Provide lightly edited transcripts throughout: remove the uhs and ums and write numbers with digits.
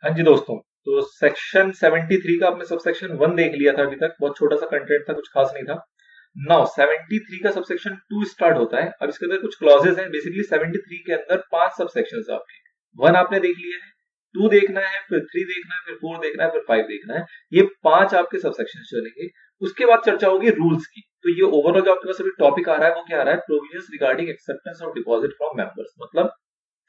हाँ जी दोस्तों, तो सेक्शन 73 का आपने सबसेक्शन 1 देख लिया था अभी तक। बहुत छोटा सा कंटेंट था, कुछ खास नहीं था। नाउ 73 का सबसेक्शन 2 स्टार्ट होता है। अब इसके अंदर कुछ क्लॉजेस हैं। बेसिकली 73 के अंदर 5 सबसेक्शंस है आपके। 1 आपने देख लिया है, 2 देखना है, फिर 3 देखना है, फिर 4 देखना है, फिर 5 देखना है। ये 5 आपके सबसेक्शंस चलेंगे। उसके बाद चर्चा होगी रूल्स की। तो ये ओवरऑल जो आपके पास अभी टॉपिक आ रहा है वो क्या आ रहा है? Provisions regarding acceptance of deposit from members. मतलब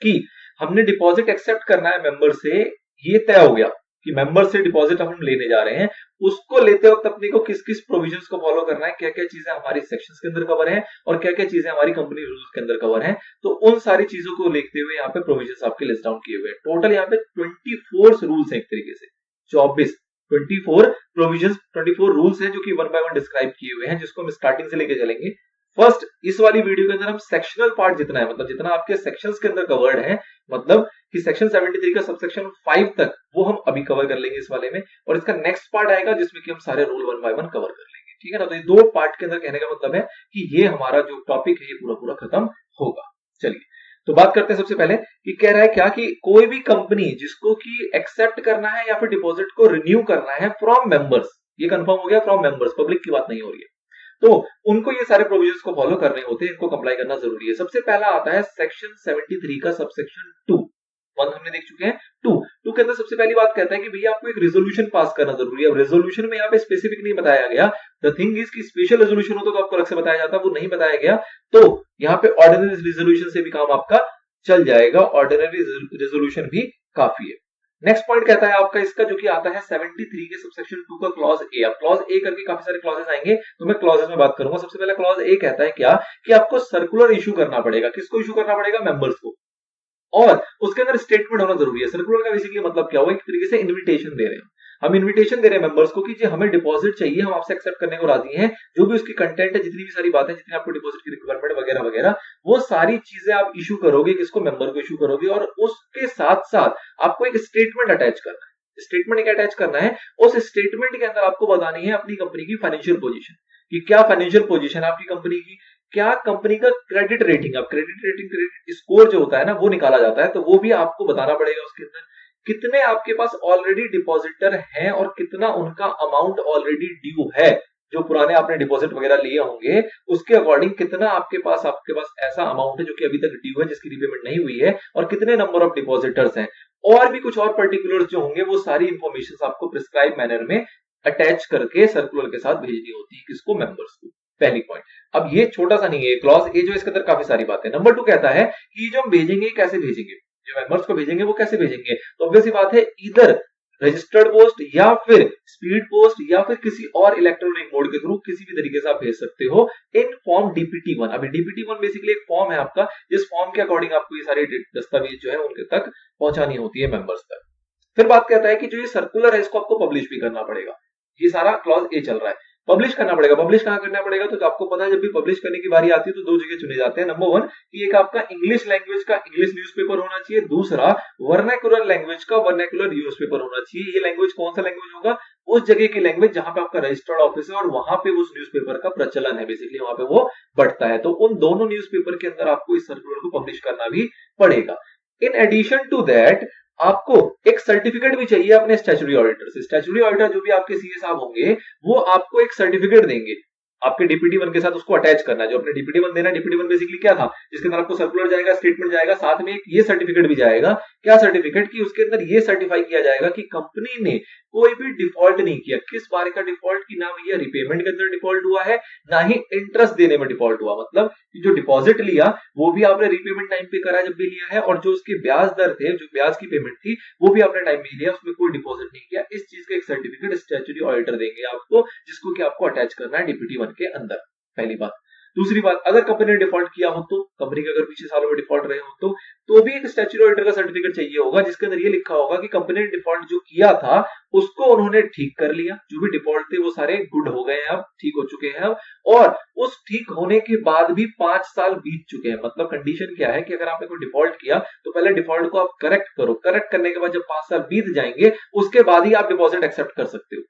कि हमने डिपॉजिट एक्सेप्ट करना है मेंबर से, ये तय हो गया कि मेंबर से डिपॉजिट हम लेने जा रहे हैं। उसको लेते वक्त अपने को किस किस प्रोविजंस को फॉलो करना है, क्या क्या चीजें हमारी सेक्शंस के अंदर कवर है और क्या क्या चीजें हमारी कंपनी रूल्स के अंदर कवर है। तो उन सारी चीजों को देखते हुए यहाँ पे प्रोविजंस आपके लिस्ट डाउन किए हुए हैं। टोटल यहाँ पे 24 रूल्स हैं, एक तरीके से 24 प्रोविजंस 24 रूल्स हैं जो कि 1 बाय 1 डिस्क्राइब किए हुए हैं, जिसको हम स्टार्टिंग से लेके चलेंगे। फर्स्ट इस वाली वीडियो के अंदर हम सेक्शनल पार्ट जितना है, मतलब जितना आपके सेक्शंस के अंदर कवर्ड है, मतलब कि सेक्शन 73 का सबसेक्शन 5 तक, वो हम अभी कवर कर लेंगे इस वाले में। और इसका नेक्स्ट पार्ट आएगा जिसमें कि हम सारे रूल 1 बाय 1 कवर कर लेंगे। ठीक है ना? तो ये 2 पार्ट के अंदर कहने का मतलब है कि ये हमारा जो टॉपिक है ये पूरा पूरा खत्म होगा। चलिए, तो बात करते हैं सबसे पहले कि कह रहा है क्या कि कोई भी कंपनी जिसको कि एक्सेप्ट करना है या फिर डिपॉजिट को रिन्यू करना है फ्रॉम मेंबर्स, ये कंफर्म हो गया, फ्रॉम मेंबर्स, पब्लिक की बात नहीं हो रही है, तो उनको ये सारे प्रोविजंस को फॉलो करने होते हैं, इनको कंप्लाई करना जरूरी है। सबसे पहला आता है सेक्शन 73 का सबसेक्शन 2। 1 हमने देख चुके हैं। 2 के अंदर सबसे पहली बात कहता है कि भैया आपको एक रेजोल्यूशन पास करना जरूरी है। अब रेजोल्यूशन में यहाँ पे स्पेसिफिक नहीं बताया गया। द थिंग इज कि स्पेशल रेजोल्यूशन होता तो आपको अलग से बताया जाता, वो नहीं बताया गया। तो यहाँ पे ऑर्डिनरी रेजोल्यूशन से भी काम आपका चल जाएगा। ऑर्डिनरी रेजोल्यूशन भी काफी है। नेक्स्ट पॉइंट कहता है आपका इसका जो कि आता है 73 के सबसेक्शन 2 का क्लॉज ए। अब क्लॉज ए करके काफी सारे क्लॉजेस आएंगे, तो मैं क्लॉजेस में बात करूंगा। सबसे पहले क्लॉज ए कहता है क्या कि आपको सर्कुलर इशू करना पड़ेगा। किसको इशू करना पड़ेगा? मेंबर्स को। और उसके अंदर स्टेटमेंट होना जरूरी है। सर्कुलर का बेसिकली मतलब क्या हुआ? एक तरीके से इन्विटेशन दे रहे हैं हम, इन्विटेशन दे रहे हैं मेंबर्स को कि जी हमें डिपॉजिट चाहिए, हम आपसे एक्सेप्ट करने को राजी हैं। जो भी उसकी कंटेंट है, जितनी भी सारी बातें, जितनी आपको डिपॉजिट की रिक्वायरमेंट वगैरह वगैरह, वो सारी चीजें आप इशू करोगे। किसको? मेंबर को इशू करोगे। और उसके साथ साथ आपको एक स्टेटमेंट अटैच करना है। स्टेटमेंट एक अटैच करना है। उस स्टेटमेंट के अंदर आपको बतानी है अपनी कंपनी की फाइनेंशियल पोजीशन, कि क्या फाइनेंशियल पोजीशन है आपकी कंपनी की, क्या कंपनी का क्रेडिट रेटिंग। अब क्रेडिट रेटिंग, क्रेडिट स्कोर जो होता है ना, वो निकाला जाता है, तो वो भी आपको बताना पड़ेगा। उसके अंदर कितने आपके पास ऑलरेडी डिपॉजिटर हैं और कितना उनका अमाउंट ऑलरेडी ड्यू है। जो पुराने आपने डिपॉजिट वगैरह लिए होंगे उसके अकॉर्डिंग कितना आपके पास ऐसा अमाउंट है जो कि अभी तक ड्यू है, जिसकी रिपेमेंट नहीं हुई है, और कितने नंबर ऑफ डिपॉजिटर्स हैं। और भी कुछ और पर्टिकुलर्स जो होंगे, वो सारी इंफॉर्मेशन आपको प्रिस्क्राइब मैनर में अटैच करके सर्कुलर के साथ भेजनी होती है। किसको? मेंबर्स को। पहली पॉइंट। अब ये छोटा सा नहीं है क्लॉज ए, जो इसके अंदर काफी सारी बातें। नंबर 2 कहता है कि जो हम भेजेंगे कैसे भेजेंगे, जो मेंबर्स को भेजेंगे वो कैसे भेजेंगे। तो ऑब्वियस सी बात है, इधर रजिस्टर्ड पोस्ट या फिर स्पीड पोस्ट या फिर किसी और इलेक्ट्रॉनिक मोड के थ्रू किसी भी तरीके से आप भेज सकते हो इन फॉर्म DPT1। अभी DPT1 बेसिकली एक फॉर्म है आपका, जिस फॉर्म के अकॉर्डिंग आपको ये सारे दस्तावेज जो है उनके तक पहुंचानी होती है, मेंबर्स तक। फिर बात कहता है कि जो ये सर्कुलर है इसको आपको पब्लिश भी करना पड़ेगा। ये सारा क्लॉज ए चल रहा है। पब्लिश करना पड़ेगा। पब्लिश कहां करना पड़ेगा? तो आपको पता है जब भी पब्लिश करने की बारी आती है तो 2 जगह चुने जाते हैं। नंबर 1 कि एक आपका इंग्लिश लैंग्वेज का इंग्लिश न्यूज़पेपर होना चाहिए। दूसरा वर्नाक्युलर लैंग्वेज का वर्नाक्युलर न्यूज़पेपर होना चाहिए। ये लैंग्वेज कौन सा लैंग्वेज होगा? उस जगह की लैंग्वेज जहां पे आपका रजिस्टर्ड ऑफिस है और वहां पे उस न्यूज़पेपर का प्रचलन है, बेसिकली वहां पे वो बढ़ता है। तो उन दोनों न्यूज़पेपर के अंदर आपको इस सर्कुलर को पब्लिश करना भी पड़ेगा। इन एडिशन टू दैट आपको एक सर्टिफिकेट भी चाहिए अपने स्टैट्यूटरी ऑडिटर से। स्टैट्यूटरी ऑडिटर जो भी आपके सीए साहब होंगे वो आपको एक सर्टिफिकेट देंगे आपके DPT1 के साथ, उसको अटैच करना है। जो अपने DPT1 देना, DPT1 बेसिकली क्या था, जिसके अंदर आपको सर्कुलर जाएगा, स्टेटमेंट जाएगा, साथ में एक ये सर्टिफिकेट भी जाएगा। क्या सर्टिफिकेट? कि उसके अंदर ये सर्टिफाई किया जाएगा कि कंपनी ने कोई भी डिफॉल्ट नहीं किया। किस बारे का डिफॉल्ट? की ना भैया रिपेमेंट के अंदर डिफॉल्ट हुआ है, ना ही इंटरेस्ट देने में डिफॉल्ट हुआ। मतलब कि जो डिपॉजिट लिया वो भी आपने रिपेमेंट टाइम पे करा जब भी लिया है, और जो उसके ब्याज दर थे, जो ब्याज की पेमेंट थी, वो भी आपने टाइम पे लिया, उसमें कोई डिपॉजिट नहीं किया। इस चीज का एक सर्टिफिकेट स्टैट्यूटरी ऑडिटर देंगे आपको, जिसको कि आपको अटैच करना है DPT1 के अंदर। पहली बात। दूसरी बात, अगर कंपनी ने डिफॉल्ट किया हो, तो कंपनी के अगर पिछले सालों में डिफॉल्ट रहे हो तो भी एक स्टैट्यूटरी ऑडिटर का सर्टिफिकेट चाहिए होगा, जिसके अंदर ये लिखा होगा कि कंपनी ने डिफॉल्ट जो किया था उसको उन्होंने ठीक कर लिया। जो भी डिफॉल्ट थे वो सारे गुड हो गए हैं, अब ठीक हो चुके हैं अब, और उस ठीक होने के बाद भी 5 साल बीत चुके हैं। मतलब कंडीशन क्या है कि अगर आपने कोई डिफॉल्ट किया तो पहले डिफॉल्ट को आप करेक्ट करो। करेक्ट करने के बाद जब 5 साल बीत जाएंगे उसके बाद ही आप डिपॉजिट एक्सेप्ट कर सकते हो।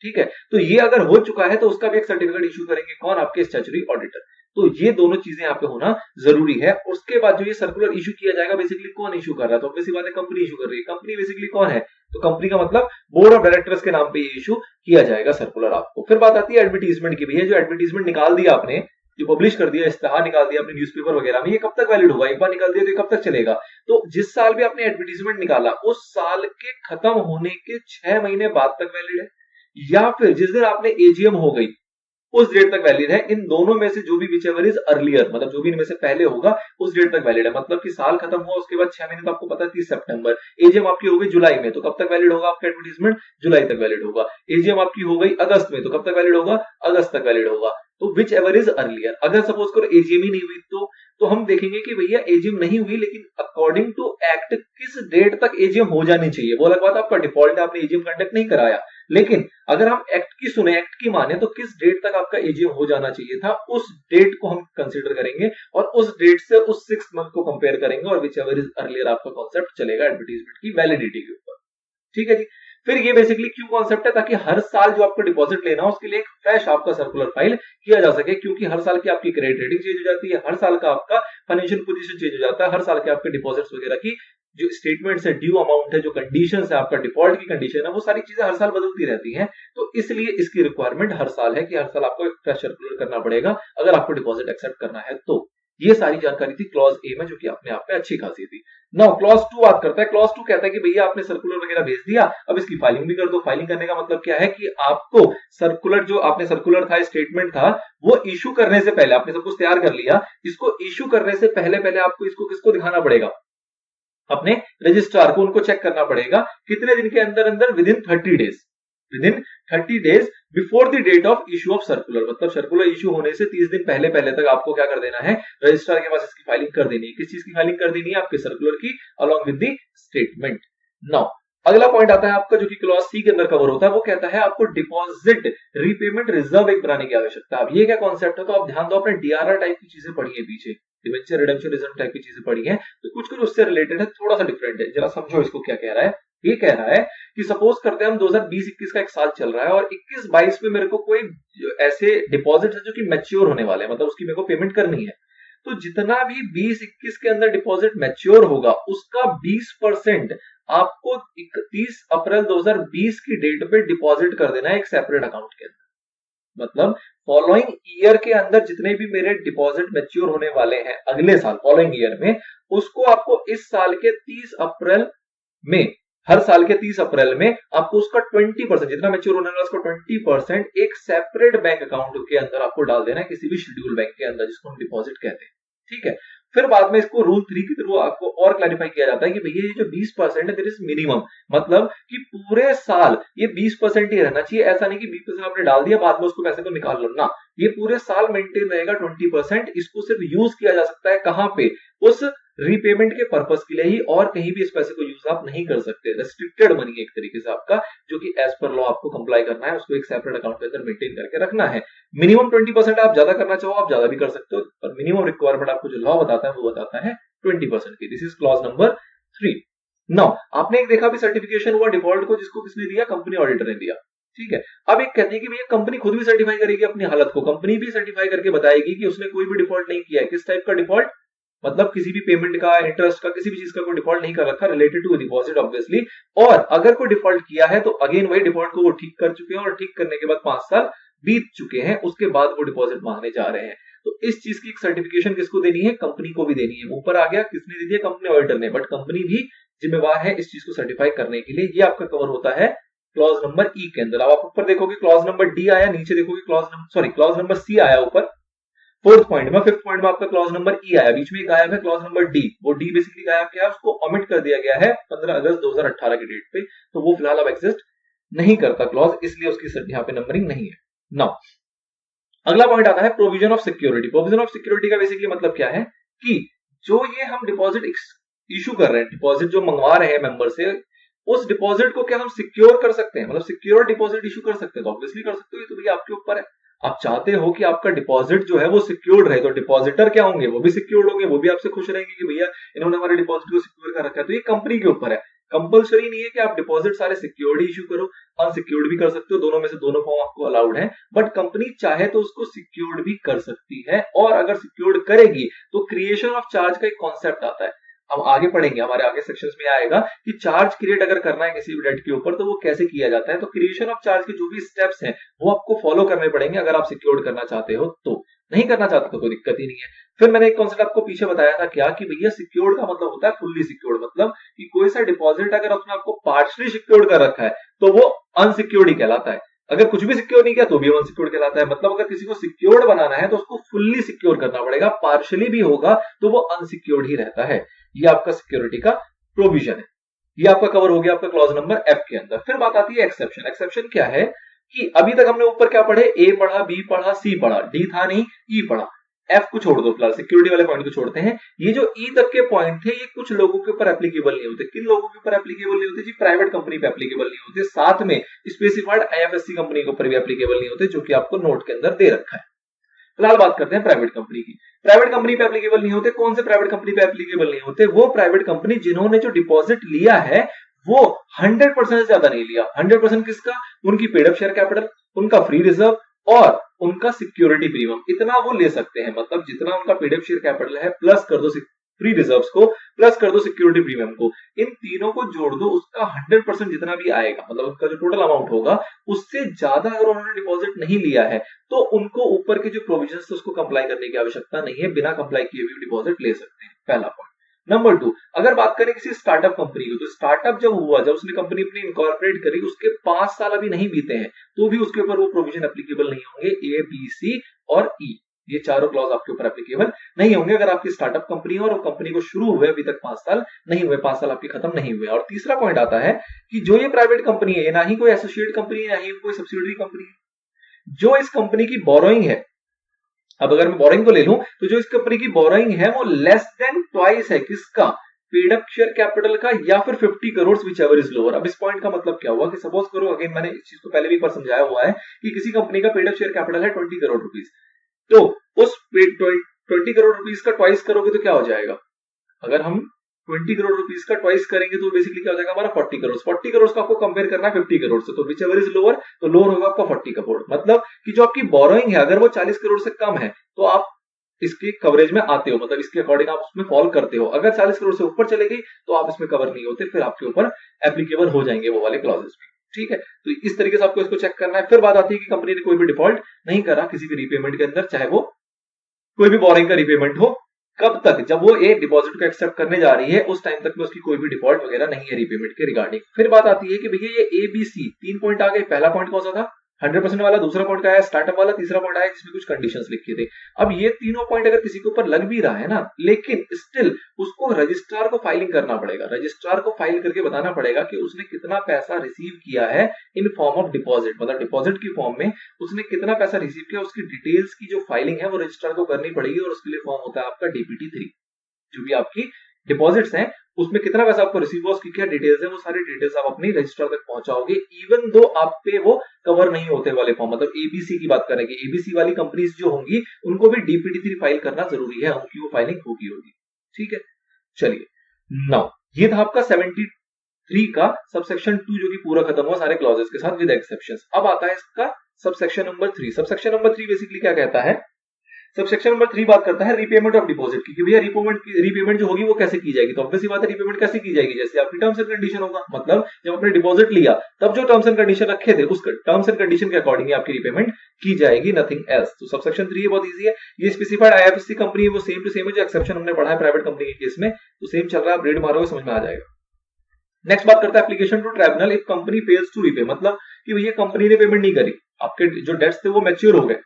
ठीक है? तो ये अगर हो चुका है तो उसका भी एक सर्टिफिकेट इशू करेंगे। कौन? आपके स्टैट्यूटरी ऑडिटर। तो ये दोनों चीजें यहाँ पे होना जरूरी है। उसके बाद जो ये सर्कुलर इशू किया जाएगा, बेसिकली कौन इशू कर रहा है? तो ऑब्वियसली बात है, कंपनी इशू कर रही है। कंपनी बेसिकली कौन है? तो कंपनी का मतलब बोर्ड ऑफ डायरेक्टर्स के नाम पे ये इशू किया जाएगा सर्कुलर आपको। फिर बात आती है एडवर्टीजमेंट की। भैया जो एडवर्टीजमेंट निकाल दिया आपने, जो पब्लिश कर दिया, इश्तेहार निकाल दिया अपने न्यूज़पेपर वगैरह में, ये कब तक वैलिड होगा? एक बार निकाल दिया तो ये कब तक चलेगा? तो जिस साल भी आपने एडवर्टीजमेंट निकाला उस साल के खत्म होने के 6 महीने बाद तक वैलिड है, या फिर जिस दिन आपने एजीएम हो गई उस डेट तक वैलिड है। इन दोनों में से जो भी विच एवर इज अर्लियर, मतलब जो भी इनमें से पहले होगा उस डेट तक वैलिड है। मतलब कि साल खत्म हुआ उसके बाद 6 महीने तो आपको पता है 30 सितंबर, एजीएम आपकी हो गई जुलाई में, तो कब तक वैलिड होगा आपका एडवर्टीजमेंट? जुलाई तक वैलिड होगा। एजीएम आपकी हो गई अगस्त में, तो कब तक वैलिड होगा? अगस्त तक वैलिड होगा। तो विच एवर इज अर्लियर। अगर सपोज करो एजीएम ही नहीं हुई तो हम देखेंगे कि भैया एजीएम नहीं हुई, लेकिन अकॉर्डिंग टू एक्ट किस डेट तक एजीएम हो जानी चाहिए। वो अलग बात, आपका डिफॉल्ट है, आपने एजीएम कंडक्ट नहीं कराया, लेकिन अगर हम एक्ट की सुने, एक्ट की माने, तो किस डेट तक आपका एजीएम हो जाना चाहिए था, उस डेट को हम कंसीडर करेंगे और उस डेट से उस 6 मंथ को कंपेयर करेंगे और विच एवर इज अर्लियर आपका कॉन्सेप्ट चलेगा एडवर्टीजमेंट की वैलिडिटी के ऊपर। ठीक है जी। फिर ये बेसिकली क्यों कॉन्सेप्ट है? ताकि हर साल जो आपको डिपॉजिट लेना हो उसके लिए एक फ्रेश आपका सर्कुलर फाइल किया जा सके, क्योंकि हर साल की आपकी क्रेडिट रेटिंग चेंज हो जाती है, हर साल का आपका फाइनेंशियल पोजीशन चेंज हो जाता है, हर साल के आपके डिपॉजिट्स वगैरह की जो स्टेटमेंट्स है, ड्यू अमाउंट है, जो कंडीशंस है, आपका डिफॉल्ट की कंडीशन है, वो सारी चीजें हर साल बदलती रहती हैं। तो इसलिए इसकी रिक्वायरमेंट हर साल है कि हर साल आपको एक फ्रेश सर्कुलर करना पड़ेगा अगर आपको डिपॉजिट एक्सेप्ट करना है। तो ये सारी जानकारी थी क्लॉज ए में, जो कि अपने आप में अच्छी खासी थी। नाउ क्लॉज 2 बात करता है। क्लॉज 2 कहता है कि भैया आपने सर्कुलर वगैरह भेज दिया, अब इसकी फाइलिंग भी कर दो। फाइलिंग करने का मतलब क्या है कि आपको सर्कुलर, जो आपने सर्कुलर था, स्टेटमेंट था, वो इशू करने से पहले आपने सब कुछ तैयार कर लिया, इसको इशू करने से पहले पहले आपको इसको किसको दिखाना पड़ेगा? अपने रजिस्ट्रार को। उनको चेक करना पड़ेगा कितने दिन के अंदर अंदर, within 30 days, within 30 days before the date of issue of circular. मतलब सर्कुलर इशू होने से 30 दिन पहले पहले तक आपको क्या कर देना है? रजिस्ट्रार के पास इसकी फाइलिंग कर देनी है। किस चीज की फाइलिंग कर देनी है? आपके सर्कुलर की, along with the statement. Now अगला पॉइंट आता है आपका, जो कि क्लॉज सी के अंदर कवर होता है। वो कहता है आपको डिपॉजिट रीपेमेंट रिजर्व एक बनाने की आवश्यकता है। अब ये क्या कॉन्सेप्ट है? तो आप ध्यान दो, आपने डीआरआर टाइप की चीजें पढ़ी है पीछे, डिवेंचर रिडेम्पशन रिजर्व टाइप की चीजें पढ़ी है, तो कुछ कुछ उससे रिलेटेड है, थोड़ा सा डिफरेंट है। जरा समझो इसको क्या कह रहा है। ये कह रहा है कि सपोज करते हैं हम 2020-21 का एक साल चल रहा है और 21-22 में मेरे को कोई ऐसे डिपॉजिट है जो कि मैच्योर होने वाले हैं, मतलब उसकी मेरे को पेमेंट करनी है। तो जितना भी 20-21 के अंदर डिपॉजिट मैच्योर होगा उसका 20% आपको 31 अप्रैल 2020 की डेट पे डिपॉजिट कर देना है एक सेपरेट अकाउंट के अंदर। मतलब फॉलोइंग ईयर के अंदर जितने भी मेरे डिपॉजिट मैच्योर होने वाले हैं अगले साल फॉलोइंग ईयर में, उसको आपको इस साल के 30 अप्रैल में, हर साल के 30 अप्रैल में आपको उसका 20% जितना मैच्योर होने वाला उसका 20% एक सेपरेट बैंक अकाउंट के अंदर आपको डाल देना है, किसी भी शेड्यूल बैंक के अंदर, जिसको हम डिपॉजिट कहते हैं। ठीक है। फिर बाद में इसको रूल 3 के थ्रू आपको और क्लैरिफाई किया जाता है कि भैया ये जो 20% है, देयर इज मिनिमम, मतलब कि पूरे साल ये 20% ही रहना चाहिए। ऐसा नहीं कि 20% आपने डाल दिया बाद में उसको पैसे को निकाल लो ना, ये पूरे साल मेंटेन रहेगा 20%। इसको सिर्फ यूज किया जा सकता है कहां पे? उस रीपेमेंट के पर्पस के लिए ही, और कहीं भी इस पैसे को यूज आप नहीं कर सकते। रेस्ट्रिक्टेड मनी एक तरीके से आपका, जो कि एज पर लॉ आपको कंप्लाई करना है, उसको एक सेपरेट अकाउंट के अंदर मेंटेन करके रखना है। मिनिमम 20%, आप ज्यादा करना चाहो आप ज्यादा भी कर सकते हो, पर मिनिमम रिक्वायरमेंट आपको जो लॉ बताता है वो बताता है 20% की। This is clause number 3। Now आपने एक देखा भी सर्टिफिकेशन हुआ डिफॉल्ट को, जिसको किसने दिया? कंपनी ऑडिटर ने दिया। ठीक है। अब एक कहती है कि भैया कंपनी खुद भी सर्टिफाई करेगी अपनी हालत को, कंपनी भी सर्टिफाई करके बताएगी कि उसने कोई भी डिफॉल्ट नहीं किया है। किस टाइप का डिफॉल्ट? मतलब किसी भी पेमेंट का, इंटरेस्ट का, किसी भी चीज का कोई डिफॉल्ट नहीं कर रखा रिलेटेड टू डिपॉजिट ऑब्वियसली। और अगर कोई डिफॉल्ट किया है तो अगेन वही डिफॉल्ट को वो ठीक कर चुके हैं, और ठीक करने के बाद 5 साल बीत चुके हैं, उसके बाद वो डिपॉजिट मांगने जा रहे हैं। तो इस चीज की सर्टिफिकेशन किसको देनी है? कंपनी को भी देनी है। ऊपर आ गया किसने दी है? कंपनी ऑडिटर ने, बट कंपनी भी जिम्मेवार है इस चीज को सर्टिफाई करने के लिए। ये आपका कवर होता है क्लॉज नंबर ई के अंदर। अब आप ऊपर देखोगे क्लॉज नंबर डी आया, नीचे देखोगे क्लॉज नंबर सी आया ऊपर 4th पॉइंट में। 5th पॉइंट में आपका क्लॉज नंबर ई आया, बीच में गायब है क्लॉज नंबर डी। वो डी बेसिकली गायब क्या है? उसको ओमिट कर दिया गया है 15 अगस्त 2018 की डेट पे, तो वो फिलहाल अब एग्जिस्ट नहीं करता क्लॉज, इसलिए उसकी यहाँ पे नंबरिंग नहीं है। नाउ अगला पॉइंट आता है provision of security. Provision of security का बेसिकली मतलब क्या है कि जो ये हम डिपॉजिट इशू कर रहे हैं, डिपॉजिट जो मंगवा रहे हैं मेंबर से, उस डिपॉजिट को क्या हम सिक्योर कर सकते हैं? मतलब सिक्योर डिपॉजिट इशू कर सकते हैं? तो ऑब्वियसली कर सकते हो, ये तो भैया आपके ऊपर है। आप चाहते हो कि आपका डिपॉजिट जो है वो सिक्योर्ड रहे, तो डिपॉजिटर क्या होंगे? वो भी सिक्योर्ड होंगे, वो भी आपसे खुश रहेंगे कि भैया इन्होंने हमारे डिपॉजिट को सिक्योर कर रखा है। तो ये कंपनी के ऊपर है। कंपल्सरी नहीं है कि आप डिपॉजिट सारे सिक्योर्ड इशू करो, अनसिक्योर्ड भी कर सकते हो, दोनों में से दोनों फॉर्म आपको अलाउड है। बट कंपनी चाहे तो उसको सिक्योर्ड भी कर सकती है, और अगर सिक्योर्ड करेगी तो क्रिएशन ऑफ चार्ज का एक कॉन्सेप्ट आता है। हम आगे पढ़ेंगे, हमारे आगे सेक्शंस में आएगा कि चार्ज क्रिएट अगर करना है किसी भी डेट के ऊपर तो वो कैसे किया जाता है। तो क्रिएशन ऑफ चार्ज के जो भी स्टेप्स हैं वो आपको फॉलो करने पड़ेंगे अगर आप सिक्योर्ड करना चाहते हो तो। नहीं करना चाहते तो कोई दिक्कत ही नहीं है। फिर मैंने एक कॉन्सेप्ट आपको पीछे बताया था क्या कि भैया सिक्योर्ड का मतलब होता है फुल्ली सिक्योर्ड, मतलब कि कोई सा डिपॉजिट अगर उसने आपको पार्शली सिक्योर्ड कर रखा है तो वो अनसिक्योर्ड ही कहलाता है। अगर कुछ भी सिक्योर नहीं किया तो भी अनसिक्योर्ड कहलाता है। मतलब अगर किसी को सिक्योर्ड बनाना है तो उसको फुल्ली सिक्योर करना पड़ेगा, पार्शली भी होगा तो वो अनसिक्योर्ड ही रहता है। ये आपका सिक्योरिटी का प्रोविजन है। ये आपका कवर हो गया आपका क्लॉज नंबर एफ के अंदर। फिर बात आती है एक्सेप्शन। एक्सेप्शन क्या है कि अभी तक हमने ऊपर क्या पढ़े, ए पढ़ा, बी पढ़ा, सी पढ़ा, डी था नहीं, ई पढ़ा। एफ को छोड़ दो फिलहाल, सिक्योरिटी वाले पॉइंट को छोड़ते हैं। ये जो ई तक के पॉइंट थे ये कुछ लोगों के ऊपर एप्लीकेबल नहीं होते। किन लोगों के ऊपर एप्लीकेबल नहीं होते जी? प्राइवेट कंपनी पे एप्लीकेबल नहीं होते, साथ में स्पेसिफाइड आईएफएससी कंपनी के ऊपर भी एप्लीकेबल नहीं होते, जो कि आपको नोट के अंदर दे रखा है। फिलहाल बात करते हैं प्राइवेट कंपनी की। प्राइवेट कंपनी पे एप्लीकेबल नहीं होते। कौन से प्राइवेट कंपनी पे एप्लीकेबल नहीं होते? वो प्राइवेट कंपनी जिन्होंने जो डिपॉजिट लिया है वो 100% से ज्यादा नहीं लिया। 100% किसका? उनकी पेड अप शेयर कैपिटल, उनका फ्री रिजर्व और उनका सिक्योरिटी प्रीमियम, इतना वो ले सकते हैं। मतलब जितना उनका पेड अप शेयर कैपिटल है प्लस कर दो फ्री रिजर्व्स को, प्लस कर दो सिक्योरिटी प्रीमियम को, इन तीनों को जोड़ दो, उसका 100% जितना भी आएगा, मतलब उसका जो टोटल अमाउंट होगा उससे ज्यादा अगर उन्होंने डिपॉजिट नहीं लिया है तो उनको ऊपर के जो प्रोविजंस थे उसको कंप्लाई करने की आवश्यकता नहीं है, बिना कंप्लाई किए भी डिपॉजिट ले सकते हैं। पहला पॉइंट। नंबर 2, अगर बात करें किसी स्टार्टअप कंपनी की, तो स्टार्टअप जब हुआ, जब उसने कंपनी अपनी इनकॉर्पोरेट करी, उसके 5 साल अभी नहीं बीते हैं तो भी उसके ऊपर वो प्रोविजन एप्लीकेबल नहीं होंगे। ए, बी, सी और ई, ये चारों क्लॉज आपके ऊपर एप्लीकेबल नहीं होंगे अगर आपकी स्टार्टअप कंपनी है और वो कंपनी को शुरू हुए अभी तक 5 साल नहीं हुए, 5 साल आपके खत्म नहीं हुए। और तीसरा पॉइंट आता है कि जो ये प्राइवेट कंपनी है, ना ही कोई एसोसिएट कंपनी है, ना ही कोई सब्सिडियरी कंपनी है, जो इस कंपनी की बोरोइंग है, अब अगर मैं बोरोइंग को ले लूं तो जो इस कंपनी की बोरोइंग है वो लेस देन ट्वाइस है किसका? पेड अप शेयर कैपिटल का, या फिर 50 crore which ever is lower. अब इस पॉइंट का मतलब क्या हुआ कि सपोज करो, अगेन मैंने इस चीज को पहले भी एक बार समझाया हुआ है कि किसी कंपनी का पेड अप शेयर कैपिटल है 20 करोड़ रुपीस, तो उस 20 करोड़ रुपीस का ट्वाइस करोगे तो क्या हो जाएगा? अगर हम 20 करोड़ रुपीस का ट्वाइस करेंगे तो बेसिकली क्या हो जाएगा हमारा 40 करोड़। 40 करोड़ का आपको कंपेयर करना है 50 करोड़ से, तो विच एवर इज लोअर, तो लोअर होगा आपका 40 करोड़। मतलब कि जो आपकी बोरोइंग है अगर वो 40 करोड़ से कम है तो आप इसके कवरेज में आते हो, मतलब इसके अकॉर्डिंग आप उसमें फॉल करते हो। अगर 40 करोड़ से ऊपर चले गई तो आप इसमें कवर नहीं होते, फिर आपके ऊपर एप्लीकेबल हो जाएंगे वो वाले क्लॉजेस भी। ठीक है, तो इस तरीके से आपको इसको चेक करना है। फिर बात आती है कि कंपनी ने कोई भी डिफॉल्ट नहीं करा किसी भी रीपेमेंट के अंदर, चाहे वो कोई भी बोरिंग का रीपेमेंट हो, कब तक? जब वो एक डिपॉजिट को एक्सेप्ट करने जा रही है उस टाइम तक में उसकी कोई भी डिफॉल्ट वगैरह नहीं है रीपेमेंट के रिगार्डिंग। फिर बात आती है कि भैया ये ए बी सी 3 पॉइंट आ गए। पहला पॉइंट कौन सा था? 100% वाला। दूसरा पॉइंट क्या है? स्टार्टअप वाला। तीसरा पॉइंट आया जिसमें कुछ कंडीशंस लिखे थे। अब ये तीनों पॉइंट अगर किसी के ऊपर लग भी रहा है ना, लेकिन स्टिल उसको रजिस्ट्रार को फाइलिंग करना पड़ेगा। रजिस्ट्रार को फाइल करके बताना पड़ेगा कि उसने कितना पैसा रिसीव किया है इन फॉर्म ऑफ डिपॉजिट, मतलब डिपॉजिट की फॉर्म में उसने कितना पैसा रिसीव किया, उसकी डिटेल्स की जो फाइलिंग है वो रजिस्ट्रार को करनी पड़ेगी। और उसके लिए फॉर्म होता है आपका डीपीटी 3। जो भी आपकी डिपॉजिट्स हैं उसमें कितना पैसा आपको रिसीव हुआ, उसकी क्या डिटेल्स है, वो सारी डिटेल्स आप अपनी रजिस्ट्रार तक पहुंचाओगे, इवन दो आप पे वो कवर नहीं होते वाले फॉर्म। मतलब एबीसी की बात करेंगे, एबीसी वाली कंपनीज जो होंगी उनको भी डीपीटी 3 फाइल करना जरूरी है, उनकी वो फाइलिंग होगी। ठीक है, चलिए नाउ ये था आपका 73 का सबसेक्शन 2 जो कि पूरा खत्म हुआ सारे क्लॉजेस के साथ विद एक्सेप्शंस। अब आता है इसका subsection number 3। Subsection number 3 basically क्या कहता है? सबसेक्शन नंबर 3 बात करता है रीपेमेंट ऑफ डिपॉजिट की, कि भैया रीपेमेंट जो होगी वो कैसे की जाएगी। तो ऑब्वियसली बात है रीपेमेंट कैसे की जाएगी, जैसे आपकी टर्म्स एंड कंडीशन होगा। मतलब जब आपने डिपॉजिट लिया तब जो टर्म्स एंड कंडीशन रखे थे उस टर्म्स एंड कंडीशन के अकॉर्डिंग आपकी रीपेमेंट की जाएगी, नथिंग एल्स। तो सबसेक्शन 3 बहुत इजी है। ये स्पेसिफाइड आईएफएससी कंपनी है वो सेम टू सेम है जो एक्सेप्शन हमने पढ़ा है प्राइवेट कंपनी के केस में, तो सेम चल रहा है, आप रीड मारोगे समझ में आ जाएगा। नेक्स्ट बात करता है application to tribunal if company fails to repay. मतलब कि भैया कंपनी ने पेमेंट नहीं करी, आपके जो डेट्स थे वो मैच्योर हो गए,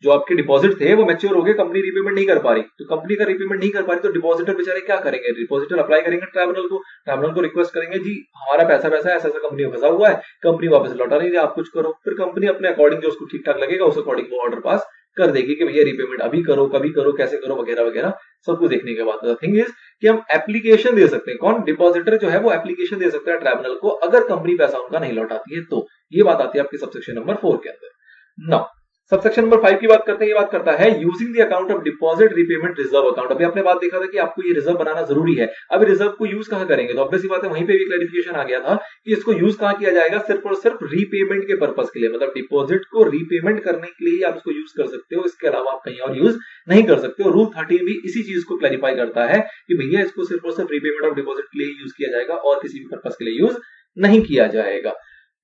जो आपके डिपॉजिट थे वो मैच्योर हो गए, कंपनी रीपेमेंट नहीं कर पा रही। तो कंपनी का रीपेमेंट नहीं कर पा रही तो डिपॉजिटर बेचारे क्या करेंगे? डिपॉजिटर अप्लाई करेंगे ट्राइब्यूनल को रिक्वेस्ट करेंगे, जी हमारा पैसा ऐसा कंपनी में फंसा हुआ है, कंपनी वापस लौटा नहीं रही, आप कुछ करो। फिर कंपनी अपने अकॉर्डिंग जो उसको ठीक ठाक लगेगा उस अकॉर्डिंग वो ऑर्डर पास कर देगी कि भैया रीपेमेंट अभी करो, कभी करो, कैसे करो, वगैरह वगैरह सब कुछ देखने के बाद थिंग इज कि हम एप्लीकेशन दे सकते हैं। कौन? डिपॉजिटर जो है वो एप्लीकेशन दे सकता है ट्राइब्यूनल को अगर कंपनी पैसा उनका नहीं लौटाती है। तो ये बात आती है आपके सबसेक्शन नंबर 4 के अंदर। नाउ सबसेक्शन नंबर 5 की बात करते हैं। ये बात करता है using the account of deposit repayment reserve account. अभी आपने बात देखा था कि आपको ये रिजर्व बनाना जरूरी है। अब रिजर्व को यूज कहां करेंगे, तो ऑब्वियस सी बात है वहीं पे भी क्लैरिफिकेशन आ गया था कि इसको यूज कहां किया जाएगा, सिर्फ और सिर्फ रीपेमेंट के पर्पस के लिए, मतलब डिपॉजिट को रीपेमेंट करने के लिए आप इसको यूज कर सकते हो, इसके अलावा आप कहीं और यूज नहीं कर सकते हो। रूल 13 भी इसी चीज को क्लैरिफाई करता है कि भैया इसको सिर्फ और सिर्फ रीपेमेंट ऑफ डिपॉजिट के लिए यूज किया जाएगा और किसी भी पर्पस के लिए यूज नहीं किया जाएगा।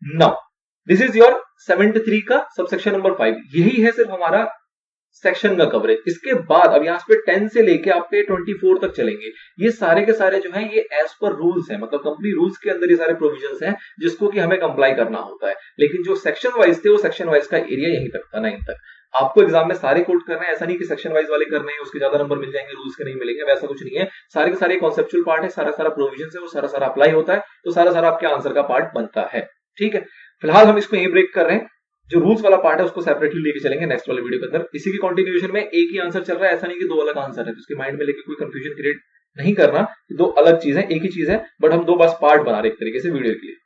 नाउ दिस इज योर 73 का सबसेक्शन नंबर 5। यही है सिर्फ हमारा सेक्शन का कवरेज। इसके बाद अब यहां पे 10 से लेके आपके 24 तक चलेंगे। ये सारे के सारे जो हैं ये एज पर रूल्स हैं, मतलब कंपनी रूल्स के अंदर ये सारे प्रोविजंस हैं जिसको कि हमें कंप्लाई करना होता है। लेकिन जो सेक्शन वाइज थे वो सेक्शन वाइज का एरिया यहीं तक था, 9 तक। आपको एग्जाम में सारे कोट करना है, ऐसा नहीं कि सेक्शन वाइज वाले करने हैं उसके ज्यादा नंबर मिल जाएंगे, रूल्स के नहीं मिलेंगे, वैसा कुछ नहीं है। सारे के सारे कॉन्सेप्चुअल पार्ट है, सारा सारा प्रोविजन है, वो सारा सारा अप्लाई होता है, तो सारा सारा आपके आंसर का पार्ट बनता है। ठीक है, फिलहाल हम इसको यही ब्रेक कर रहे हैं। जो रूल्स वाला पार्ट है उसको सेपरेटली लेके चलेंगे नेक्स्ट वाले वीडियो के अंदर। इसी की कंटिन्यूएशन में एक ही आंसर चल रहा है, ऐसा नहीं कि दो अलग आंसर है, तो उसके माइंड में लेके कोई कंफ्यूजन क्रिएट नहीं करना। दो अलग चीज है, एक ही चीज है, बट हम दो बस पार्ट बना रहे एक तरीके से वीडियो के लिए।